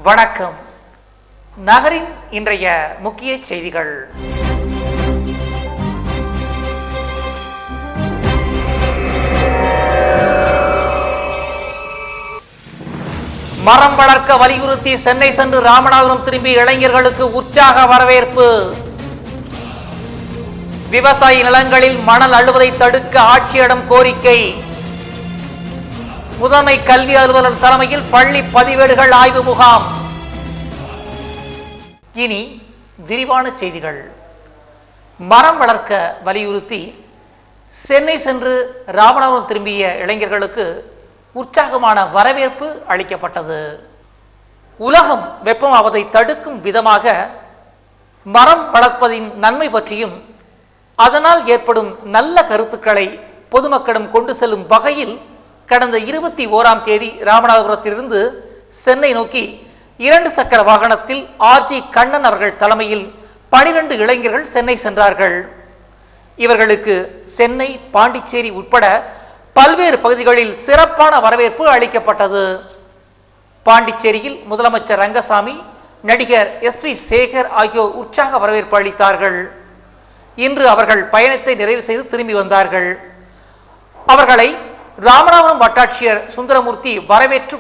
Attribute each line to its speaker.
Speaker 1: வணக்கம். நகரின் இன்றைய முக்கிய செய்திகள். மரம் வளர்க்க வலியுறுத்தி சென்னை சென்று ராமநாதபுரம் திரும்பிய இளைஞர்களுக்கு உற்சாக வரவேற்பு. விவசாய நிலங்களில் மணல் அள்ளுவதை தடுக்க ஆட்சியரிடம் கோரிக்கை. முதன்மை கல்வி அலுவலர் தலைமையில் பள்ளி பதிவேடுகள் ஆய்வு முகாம். இனி விரிவான செய்திகள். மரம் வளர்க்க வலியுறுத்தி சென்னை சென்று ராமநாதபுரம் திரும்பிய இளைஞர்களுக்கு உற்சாகமான வரவேற்பு அளிக்கப்பட்டது. உலகம் வெப்பமாவதை தடுக்கும் விதமாக மரம் வளர்ப்பதின் நன்மை பற்றியும் அதனால் ஏற்படும் நல்ல கருத்துக்களை பொதுமக்களிடம் கொண்டு செல்லும் வகையில் கடந்த 21ஆம் தேதி ராமநாதபுரத்திலிருந்து சென்னை நோக்கி 2 சக்கர வாகனத்தில் ஆர்ஜி கண்ணன் அவர்கள் தலைமையில் 12 இளைஞர்கள் சென்னை சென்றார்கள். இவர்களுக்கு சென்னை, பாண்டிச்சேரி உட்பட பல்வேறு பகுதிகளில் சிறப்பான வரவேற்பு அளிக்கப்பட்டது. பாண்டிச்சேரியில் முதலமைச்சர் ரங்கசாமி, நடிகர் எஸ்.வி. சேகர் ஆகியோர் உற்சாக வரவேற்பு அளித்தார்கள். இன்று அவர்கள் பயணத்தை நிறைவு செய்து திரும்பி வந்தார்கள். அவர்களை ராமநாதபுரம் வட்டாட்சியர் சுந்தரமூர்த்தி வரவேற்று